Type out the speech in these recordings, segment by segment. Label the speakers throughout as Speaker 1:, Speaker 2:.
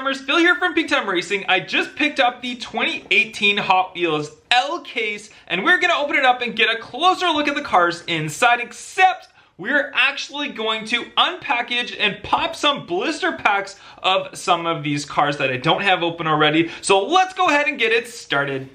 Speaker 1: Timers, Phil here from Big Time Racing. I just picked up the 2018 Hot Wheels L case and we're gonna open it up and get a closer look at the cars inside, except we're actually going to unpackage and pop some blister packs of some of these cars that I don't have open already. So let's go ahead and get it started.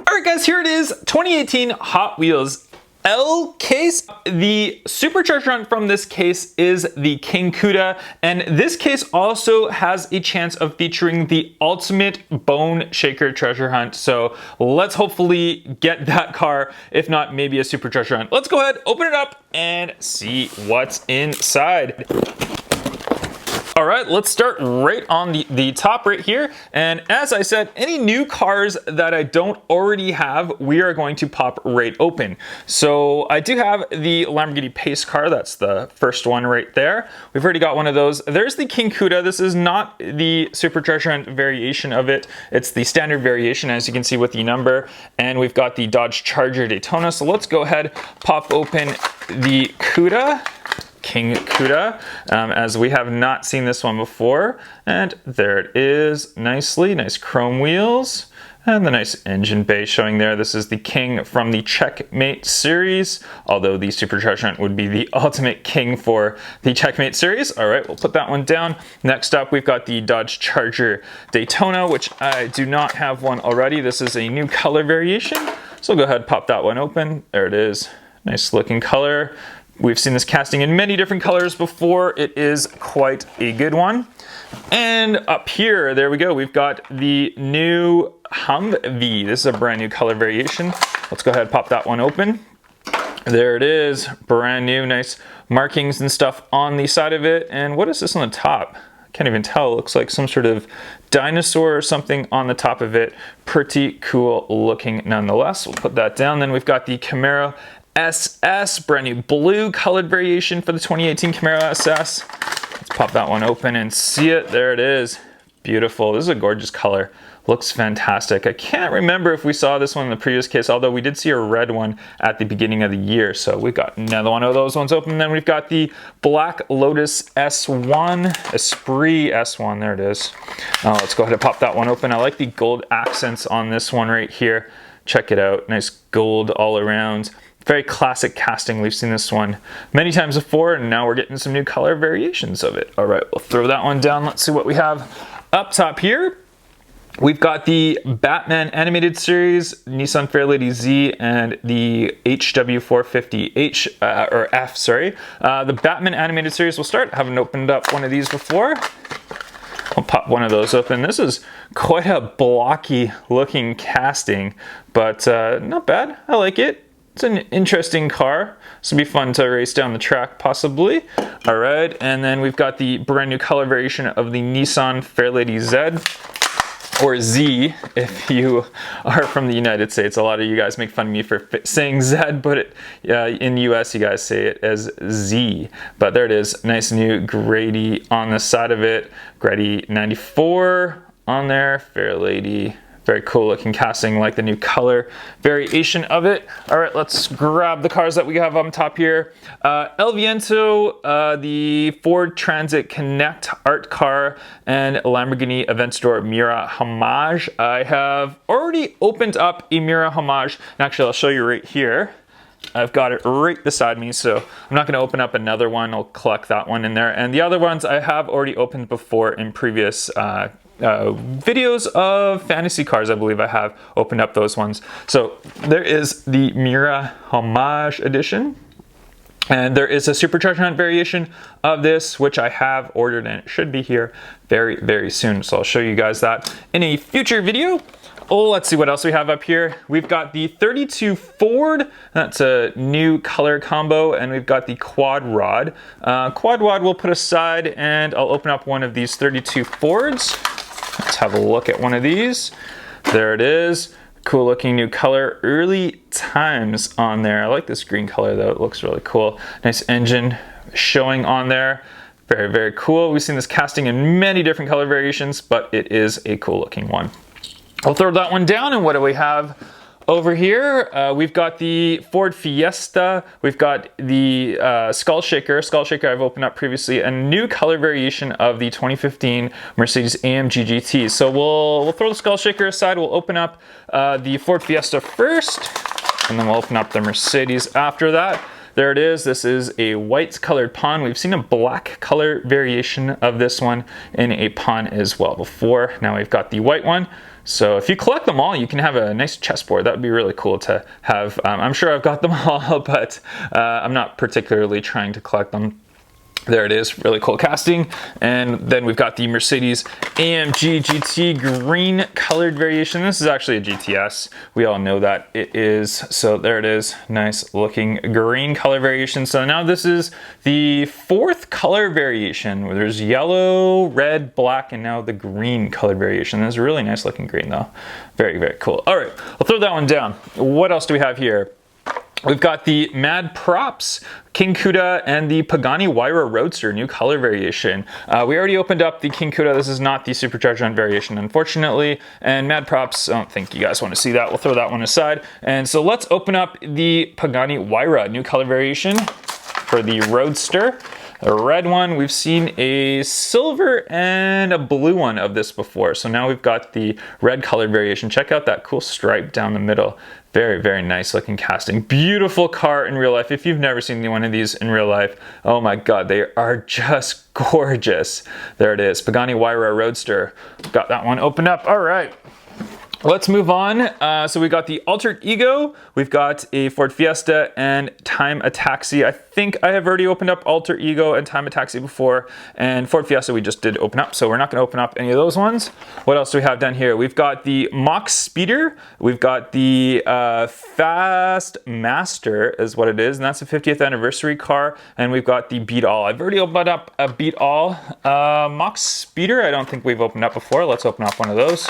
Speaker 1: Alright guys, here it is, 2018 Hot Wheels L case. The supercharger from this case is the King Cuda, and this case also has a chance of featuring the ultimate bone shaker treasure hunt. So let's hopefully get that car, if not maybe a supercharger hunt. Let's go ahead, open it up and see what's inside. All right, let's start right on the top right here. And as I said, any new cars that I don't already have, we are going to pop right open. So I do have the Lamborghini Pace Car. That's the first one right there. We've already got one of those. There's the King Cuda. This is not the supercharger variation of it. It's the standard variation, as you can see with the number. And we've got the Dodge Charger Daytona. So let's go ahead, pop open the Cuda. King Cuda, as we have not seen this one before. And there it is, nicely, nice chrome wheels and the nice engine bay showing there. This is the King from the Checkmate series, although the supercharger would be the ultimate King for the Checkmate series. All right, we'll put that one down. Next up, we've got the Dodge Charger Daytona, which I do not have one already. This is a new color variation. So we'll go ahead and pop that one open. There it is, nice looking color. We've seen this casting in many different colors before. It is quite a good one. And up here, there we go. We've got the new Humvee. This is a brand new color variation. Let's go ahead and pop that one open. There it is, brand new, nice markings and stuff on the side of it. And what is this on the top? Can't even tell. It looks like some sort of dinosaur or something on the top of it. Pretty cool looking nonetheless. We'll put that down. Then we've got the Camaro Ss, brand new blue colored variation for the 2018 Camaro Ss. Let's pop that one open and see it. There it is. Beautiful. This is a gorgeous color. Looks fantastic. I can't remember if we saw this one in the previous case, although we did see a red one at the beginning of the year. So we got another one of those ones open. Then we've got the Black Lotus S1, Esprit S1. There it is. Let's go ahead and pop that one open. I like the gold accents on this one right here. Check it out. Nice gold all around. Very classic casting. We've seen this one many times before, and now we're getting some new color variations of it. All right, we'll throw that one down. Let's see what we have up top here. We've got the Batman Animated Series, Nissan Fairlady Z, and the HW450H, or F, sorry. The Batman Animated Series will start. I haven't opened up one of these before. I'll pop one of those open. This is quite a blocky looking casting, but not bad. I like it. It's an interesting car. This will be fun to race down the track, possibly. All right, and then we've got the brand new color variation of the Nissan Fairlady Z, or Z, if you are from the United States. A lot of you guys make fun of me for saying Z, but in the US, you guys say it as Z. But there it is, nice new Grady on the side of it. Grady 94 on there, Fairlady. Very cool looking casting, like the new color variation of it. All right, let's grab the cars that we have on top here. El Viento, the Ford Transit Connect art car, and Lamborghini Aventador Miura Homage. I have already opened up a Miura Homage, and actually I'll show you right here. I've got it right beside me, so I'm not gonna open up another one. I'll collect that one in there. And the other ones I have already opened before in previous videos of fantasy cars. I believe I have opened up those ones. So there is the Miura Homage edition, and there is a supercharger hunt variation of this, which I have ordered, and it should be here very, very soon. So I'll show you guys that in a future video. Oh, let's see what else we have up here. We've got the 32 Ford. That's a new color combo, and we've got the Quad Rod. Quad Rod we'll put aside, and I'll open up one of these 32 Fords. Let's have a look at one of these. There it is. Cool looking new color. Early Times on there. I like this green color though. It looks really cool. Nice engine showing on there. Very, very cool. We've seen this casting in many different color variations, but it is a cool looking one. I'll throw that one down, and what do we have Over here, we've got the Ford Fiesta. We've got the Skull Shaker. Skull Shaker I've opened up previously. A new color variation of the 2015 Mercedes-AMG GT. So we'll throw the Skull Shaker aside. We'll open up the Ford Fiesta first, and then we'll open up the Mercedes after that. There it is. This is a white colored pawn. We've seen a black color variation of this one in a pawn as well before. Now we've got the white one. So if you collect them all, you can have a nice chessboard. That would be really cool to have. I'm sure I've got them all, but I'm not particularly trying to collect them. There it is, really cool casting. And then we've got the Mercedes AMG GT green colored variation. This is actually a GTS. We all know that it is. So there it is, nice looking green color variation. So now this is the fourth color variation where there's yellow, red, black, and now the green colored variation. This is a really nice looking green though. Very, very cool. All right, I'll throw that one down. What else do we have here? We've got the Mad Props King Cuda and the Pagani Huayra Roadster, new color variation. We already opened up the King Cuda. This is not the supercharged on variation, unfortunately. And Mad Props, I don't think you guys want to see that. We'll throw that one aside. And so let's open up the Pagani Huayra, new color variation for the Roadster. A red one, we've seen a silver and a blue one of this before. So now we've got the red colored variation. Check out that cool stripe down the middle. Very, very nice looking casting. Beautiful car in real life. If you've never seen one of these in real life, oh my God, they are just gorgeous. There it is, Pagani Huayra Roadster. Got that one opened up, all right. Let's move on. So we got the Alter Ego, we've got a Ford Fiesta and Time a Taxi. I think I have already opened up Alter Ego and Time a Taxi before, and Ford Fiesta we just did open up, so we're not going to open up any of those ones. What else do we have down here? We've got the Mach Speeder, we've got the Fast Master is what it is, and that's a 50th anniversary car, and we've got the Beat All. I've already opened up a Beat All. Mach Speeder, I don't think we've opened up before. Let's open up one of those.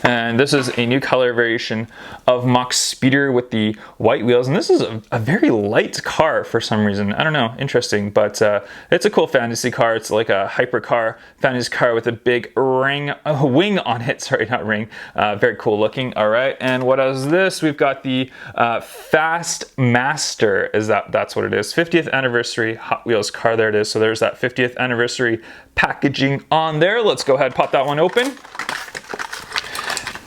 Speaker 1: And this is a new color variation of Mach Speeder with the white wheels. And this is a very light car for some reason. I don't know, interesting, but it's a cool fantasy car. It's like a hypercar, fantasy car with a big wing on it. Sorry, not ring. Very cool looking. All right, and what is this? We've got the Fast Master. That's what it is. 50th anniversary Hot Wheels car. There it is. So there's that 50th anniversary packaging on there. Let's go ahead, pop that one open.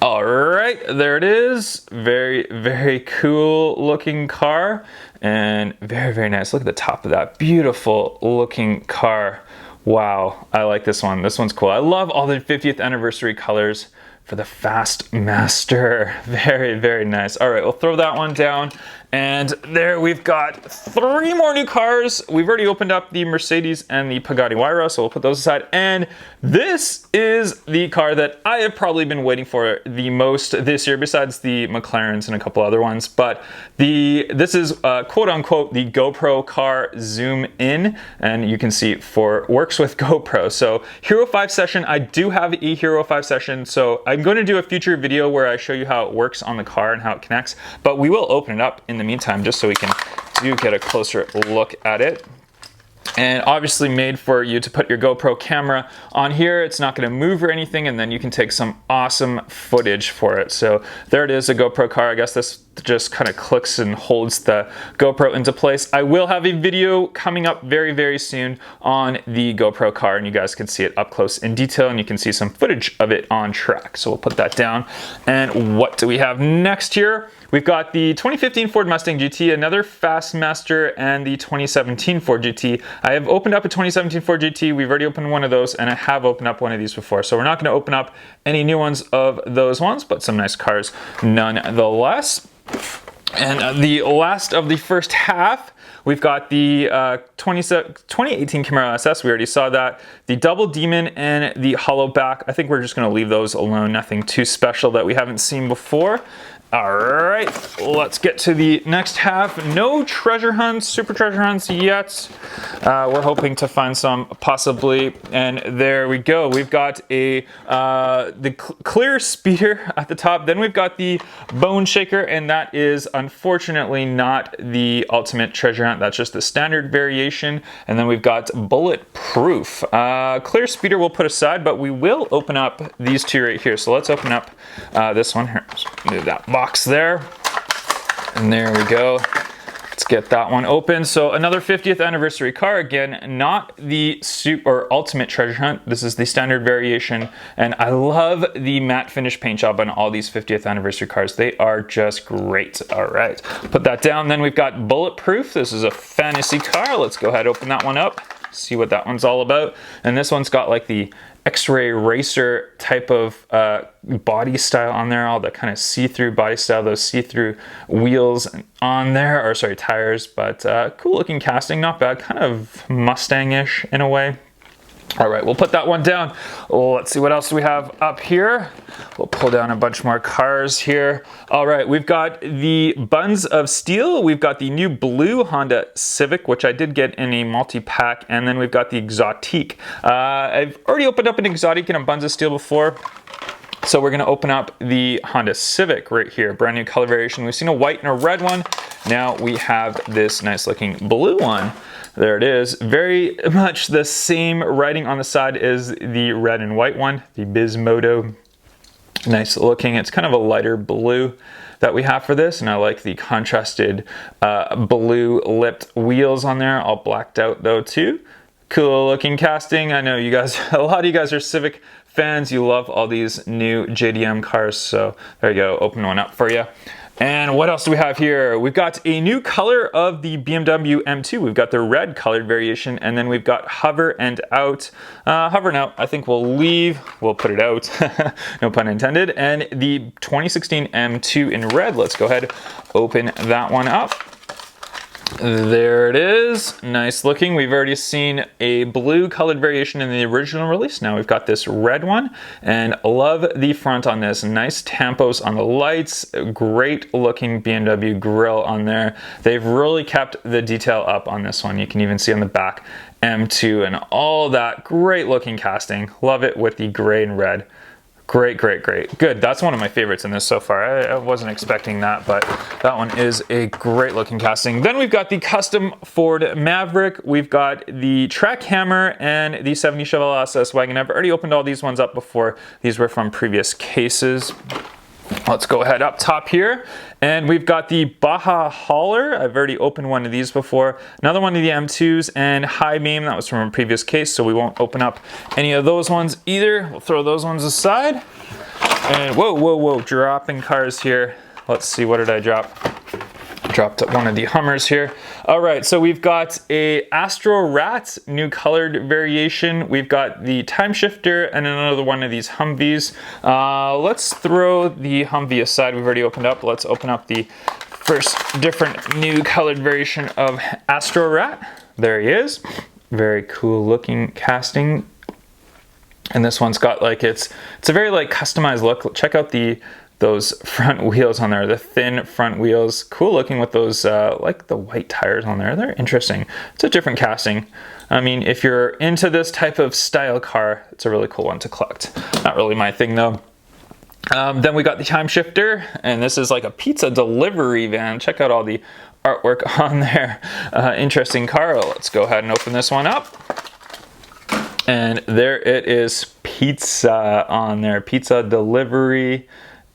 Speaker 1: All right, there it is. Very, very cool looking car and very, very nice. Look at the top of that beautiful looking car. Wow, I like this one. This one's cool. I love all the 50th anniversary colors for the Fast Master. Very, very nice. All right, we'll throw that one down. And there we've got 3 more new cars. We've already opened up the Mercedes and the Pagani Huayra, so we'll put those aside. And this is the car that I have probably been waiting for the most this year, besides the McLarens and a couple other ones. But this is quote unquote the Gopro Car Zoom In, and you can see works with GoPro. So Hero 5 session, I do have a Hero 5 session, so I'm going to do a future video where I show you how it works on the car and how it connects, but we will open it up in the meantime just so we can get a closer look at it. And obviously made for you to put your GoPro camera on here. It's not going to move or anything, and then you can take some awesome footage for it. So there it is, a GoPro car. I guess this just kind of clicks and holds the GoPro into place. I will have a video coming up very, very soon on the GoPro car, and you guys can see it up close in detail, and you can see some footage of it on track. So we'll put that down. And what do we have next here? We've got the 2015 Ford Mustang GT, another Fast Master, and the 2017 Ford GT. I have opened up a 2017 Ford GT. We've already opened one of those, and I have opened up one of these before. So we're not going to open up any new ones of those ones, but some nice cars nonetheless. And the last of the first half, we've got the 2018 Camaro Ss. We already saw that. The Double Demon and the Hollow Back. I think we're just going to leave those alone. Nothing too special that we haven't seen before. All right, let's get to the next half. No treasure hunts, super treasure hunts yet. We're hoping to find some possibly, and there we go. We've got the clear speeder at the top. Then we've got the bone shaker, and that is unfortunately not the ultimate treasure hunt. That's just the standard variation. And then we've got bulletproof. Clear speeder we'll put aside, but we will open up these two right here. So let's open up this one here. Do that box there, and there we go. Let's get that one open. So another 50th anniversary car, again, not the super ultimate treasure hunt. This is the standard variation, and I love the matte finish paint job on all these 50th anniversary cars. They are just great. All right, put that down. Then we've got bulletproof. This is a fantasy car. Let's go ahead, open that one up, see what that one's all about. And this one's got like the X-ray racer type of body style on there, all that kind of see-through body style, those see-through wheels on there, or sorry, tires, but cool looking casting, not bad, kind of Mustang-ish in a way. All right, we'll put that one down. Let's see what else we have up here. We'll pull down a bunch more cars here. All right, we've got the Buns of Steel. We've got the new blue Honda Civic, which I did get in a multi-pack. And then we've got the Exotique. I've already opened up an Exotique in a Buns of Steel before. So we're gonna open up the Honda Civic right here, brand new color variation. We've seen a white and a red one. Now we have this nice looking blue one. There it is, very much the same writing on the side as the red and white one, the Bismoto. Nice looking, it's kind of a lighter blue that we have for this, and I like the contrasted blue lipped wheels on there, all blacked out though too. Cool looking casting. I know you guys, a lot of you guys are Civic fans, you love all these new JDM cars, so there you go, open one up for you. And what else do we have here? We've got a new color of the BMW M2. We've got the red colored variation, and then we've got hover and out. Hover and out, I think we'll leave. We'll put it out, no pun intended. And the 2016 M2 in red, let's go ahead, open that one up. There it is, nice looking. We've already seen a blue colored variation in the original release. Now we've got this red one, and love the front on this. Nice tampos on the lights, great looking BMW grille on there. They've really kept the detail up on this one. You can even see on the back M2 and all that great looking casting. Love it with the gray and red. Great, great, great. Good, that's one of my favorites in this so far. I wasn't expecting that, but that one is a great looking casting. Then we've got the custom Ford Maverick. We've got the Track Hammer and the 70 Chevrolet SS wagon. I've already opened all these ones up before. These were from previous cases. Let's go ahead up top here, and we've got the Baja Hauler. I've already opened one of these before. Another one of the M2s, and High Beam, that was from a previous case, so we won't open up any of those ones either. We'll throw those ones aside. And whoa, whoa, whoa, dropping cars here. Let's see, what did I drop? Dropped one of the Hummers here. All right, so we've got a Astro Rat, new colored variation. We've got the Time Shifter and another one of these Humvees. Let's throw the Humvee aside. We've already opened up. Let's open up the first different new colored variation of Astro Rat. There he is. Very cool looking casting. And this one's got like, it's a very like customized look. Check out those front wheels on there, the thin front wheels. Cool looking with those like the white tires on there. They're interesting. It's a different casting. I mean, if you're into this type of style car, it's a really cool one to collect. Not really my thing though. Then we got the Time Shifter, and this is like a pizza delivery van. Check out all the artwork on there. Interesting car. Let's go ahead and open this one up. And there it is, pizza on there, pizza delivery.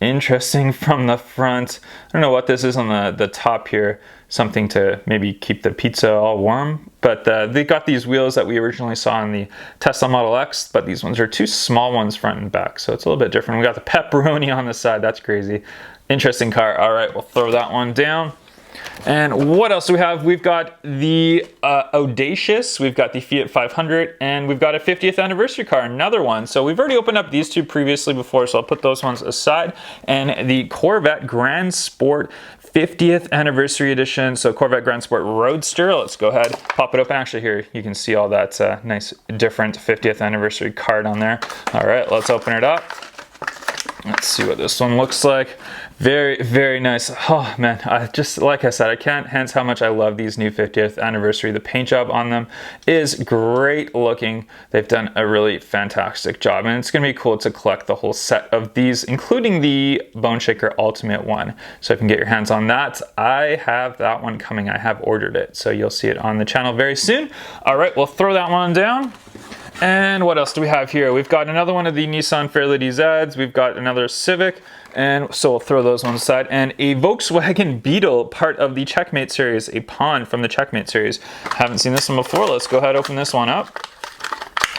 Speaker 1: Interesting from the front. I don't know what this is on the top here. Something to maybe keep the pizza all warm. But they got these wheels that we originally saw in the Tesla Model X, but these ones are two small ones front and back, so it's a little bit different. We got the pepperoni on the side. That's crazy. Interesting car. All right, we'll throw that one down. And what else do we have? We've got the Audacious, we've got the Fiat 500, and we've got a 50th anniversary car, another one. So we've already opened up these two previously before, so I'll put those ones aside. And the Corvette Grand Sport 50th anniversary edition, so Corvette Grand Sport Roadster. Let's go ahead, pop it open. Actually, here you can see all that nice different 50th anniversary card on there. All right, let's open it up. Let's see what this one looks like. Very, very nice. Oh man, like I said, I can't hence how much I love these new 50th anniversary. The paint job on them is great looking. They've done a really fantastic job, and it's gonna be cool to collect the whole set of these, including the Bone Shaker Ultimate one. So if you can get your hands on that, I have that one coming. I have ordered it, so you'll see it on the channel very soon. All right, we'll throw that one down. And what else do we have here? We've got another one of the Nissan Fairlady Zs. We've got another Civic, and so we'll throw those ones aside. And a Volkswagen Beetle, part of the Checkmate series, a pawn from the Checkmate series. Haven't seen this one before. Let's go ahead and open this one up.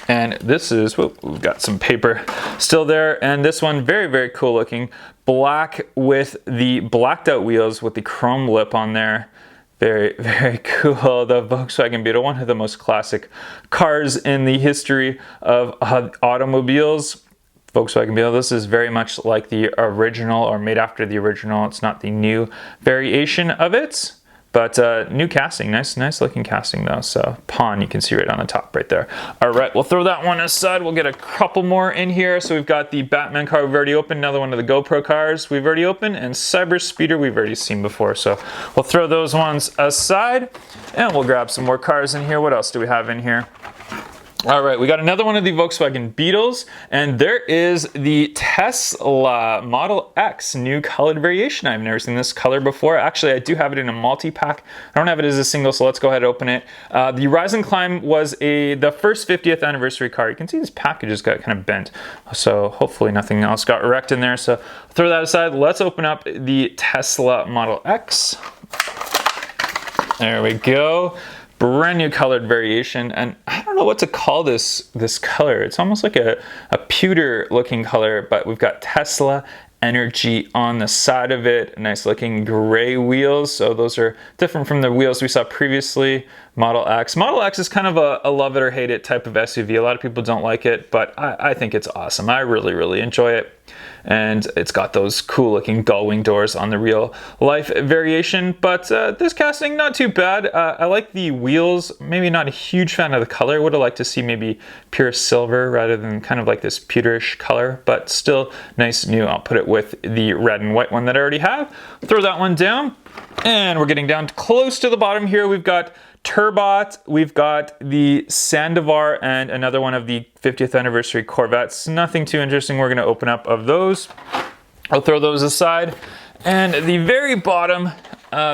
Speaker 1: And this is, whoop, we've got some paper still there. And this one, very, very cool looking. Black with the blacked out wheels with the chrome lip on there. Very, very cool. The Volkswagen Beetle, one of the most classic cars in the history of automobiles. Volkswagen Beetle, this is very much like the original, or made after the original. It's not the new variation of it, but new casting. Nice looking casting though. So pawn, you can see right on the top right there. All right, we'll throw that one aside. We'll get a couple more in here. So we've got the Batman car we've already opened, another one of the GoPro cars we've already opened, and Cyber Speeder we've already seen before. So we'll throw those ones aside, and we'll grab some more cars in here. What else do we have in here? All right, we got another one of the Volkswagen Beetles, and there is the Tesla Model X new colored variation. I've never seen this color before. Actually, I do have it in a multi-pack. I don't have it as a single, so let's go ahead and open it. The Rise and Climb was the first 50th anniversary car. You can see this package has got kind of bent, so hopefully nothing else got wrecked in there. So throw that aside. Let's open up the Tesla Model X. There we go. Brand new colored variation, and I don't know what to call this color. It's almost like a pewter looking color, but we've got Tesla Energy on the side of it. Nice looking gray wheels, so those are different from the wheels we saw previously. Model X. Model X is kind of a love it or hate it type of SUV. A lot of people don't like it, but I think it's awesome. I really, really enjoy it. And it's got those cool looking gull-wing doors on the real life variation, but this casting not too bad. I like the wheels, maybe not a huge fan of the color. Would have liked to see maybe pure silver rather than kind of like this pewterish color, but still nice new. I'll put it with the red and white one that I already have. Throw that one down, and we're getting down close to the bottom here. We've got Turbot, we've got the Sandovar, and another one of the 50th anniversary Corvettes. Nothing too interesting we're gonna open up of those. I'll throw those aside. And at the very bottom,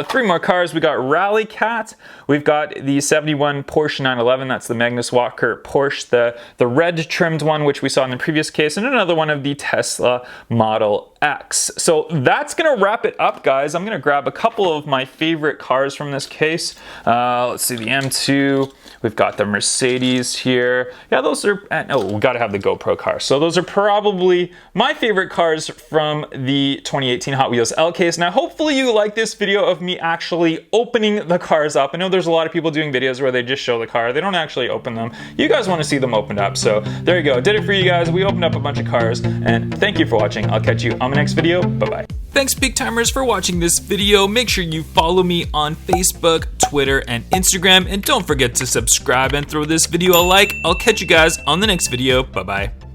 Speaker 1: three more cars. We got Rally Cat. We've got the 71 Porsche 911. That's the Magnus Walker Porsche, the red trimmed one, which we saw in the previous case, and another one of the Tesla Model X. So that's gonna wrap it up, guys. I'm gonna grab a couple of my favorite cars from this case. Let's see, the M2. We've got the Mercedes here. Yeah, those are, oh, we gotta have the GoPro car. So those are probably my favorite cars from the 2018 Hot Wheels L case. Now, hopefully you like this video of me actually opening the cars up. I know there's a lot of people doing videos where they just show the car. They don't actually open them. You guys wanna see them opened up. So there you go, did it for you guys. We opened up a bunch of cars, and thank you for watching. I'll catch you on the next video. Bye-bye.
Speaker 2: Thanks big timers for watching this video. Make sure you follow me on Facebook, Twitter, and Instagram, and don't forget to subscribe and throw this video a like. I'll catch you guys on the next video. Bye bye.